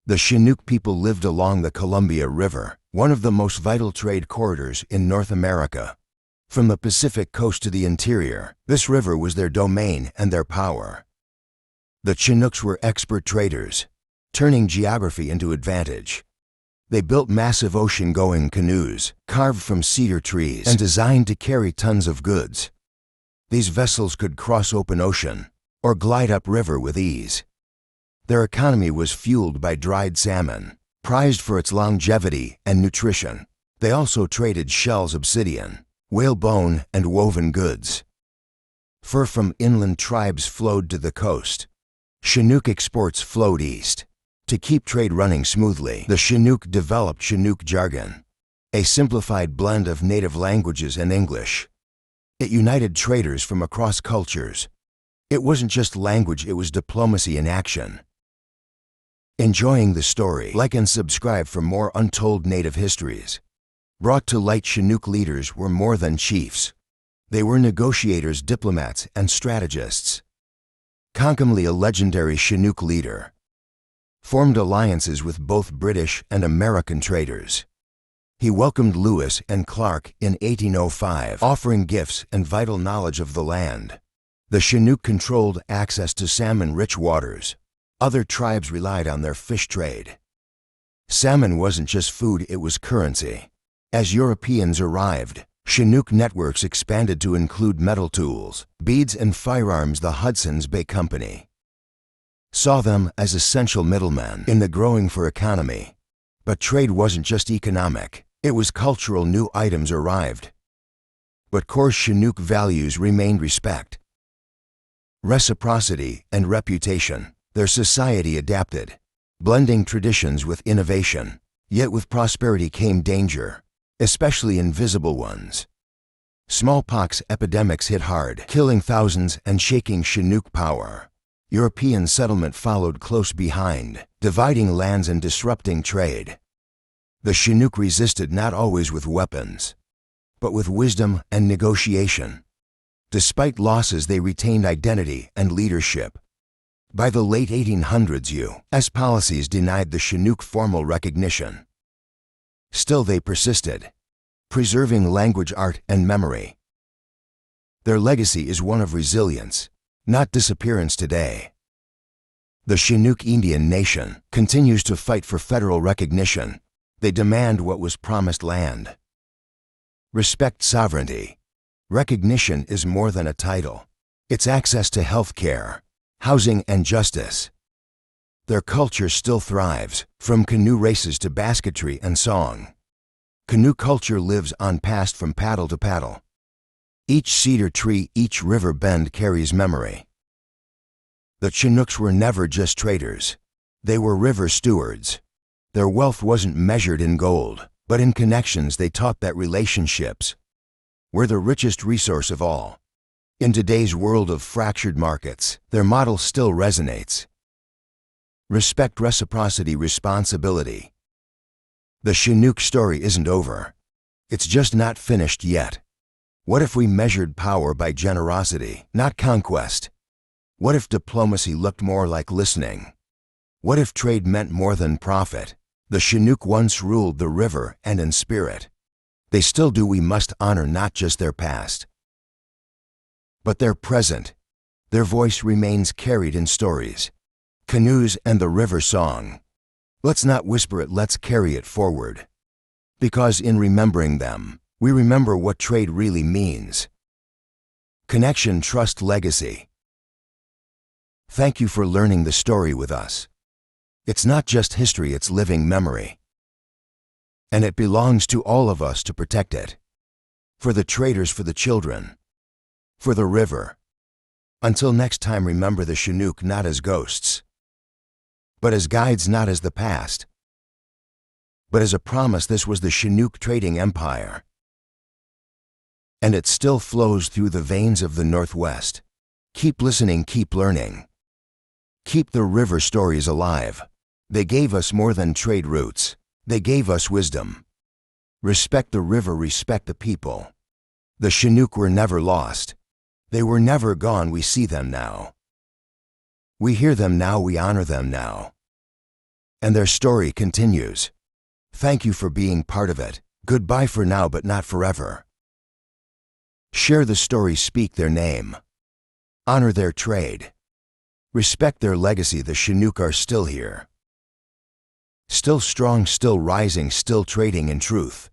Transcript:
The Chinook people lived along the Columbia River, one of the most vital trade corridors in North America. From the Pacific coast to the interior, this river was their domain and their power. The Chinooks were expert traders, turning geography into advantage. They built massive ocean-going canoes, carved from cedar trees and designed to carry tons of goods. These vessels could cross open ocean or glide upriver with ease. Their economy was fueled by dried salmon, prized for its longevity and nutrition. They also traded shells, obsidian, whalebone, and woven goods. Fur from inland tribes flowed to the coast. Chinook exports flowed east. To keep trade running smoothly, the Chinook developed Chinook jargon, a simplified blend of native languages and English. It united traders from across cultures. It wasn't just language, it was diplomacy in action. Enjoying the story? Like and subscribe for more untold native histories. Brought to light, Chinook leaders were more than chiefs. They were negotiators, diplomats, and strategists. Concomly, a legendary Chinook leader, formed alliances with both British and American traders. He welcomed Lewis and Clark in 1805, offering gifts and vital knowledge of the land. The Chinook controlled access to salmon-rich waters. Other tribes relied on their fish trade. Salmon wasn't just food, it was currency. As Europeans arrived, Chinook networks expanded to include metal tools, beads, and firearms. The Hudson's Bay Company saw them as essential middlemen in the growing fur economy. But trade wasn't just economic, it was cultural. New items arrived. But core Chinook values remained: respect, reciprocity, and reputation. Their society adapted, blending traditions with innovation. Yet with prosperity came danger, especially invisible ones. Smallpox epidemics hit hard, killing thousands and shaking Chinook power. European settlement followed close behind, dividing lands and disrupting trade. The Chinook resisted, not always with weapons, but with wisdom and negotiation. Despite losses, they retained identity and leadership. By the late 1800s, U.S. policies denied the Chinook formal recognition. Still, they persisted, preserving language, art, and memory. Their legacy is one of resilience, not disappearance today. The Chinook Indian nation continues to fight for federal recognition. They demand what was promised: land. Respect, sovereignty. Recognition is more than a title. It's access to health care, housing, and justice. Their culture still thrives, from canoe races to basketry and song. Canoe culture lives on, passed from paddle to paddle. Each cedar tree, each river bend carries memory. The Chinooks were never just traders. They were river stewards. Their wealth wasn't measured in gold, but in connections. They taught that relationships were the richest resource of all. In today's world of fractured markets, their model still resonates. Respect, reciprocity, responsibility. The Chinook story isn't over. It's just not finished yet. What if we measured power by generosity, not conquest? What if diplomacy looked more like listening? What if trade meant more than profit? The Chinook once ruled the river, and in spirit, they still do. We must honor not just their past, but their present. Their voice remains carried in stories, canoes, and the river song. Let's not whisper it, let's carry it forward. Because in remembering them, we remember what trade really means. Connection, trust, legacy. Thank you for learning the story with us. It's not just history, it's living memory. And it belongs to all of us to protect it. For the traders, for the children, for the river. Until next time, remember the Chinook not as ghosts, but as guides, not as the past, but as a promise. This was the Chinook trading empire, and it still flows through the veins of the Northwest. Keep listening, keep learning. Keep the river stories alive. They gave us more than trade routes. They gave us wisdom. Respect the river, respect the people. The Chinook were never lost. They were never gone. We see them now. We hear them now. We honor them now. And their story continues. Thank you for being part of it. Goodbye for now, but not forever. Share the story, speak their name. Honor their trade. Respect their legacy. The Chinook are still here. Still strong, still rising, still trading in truth.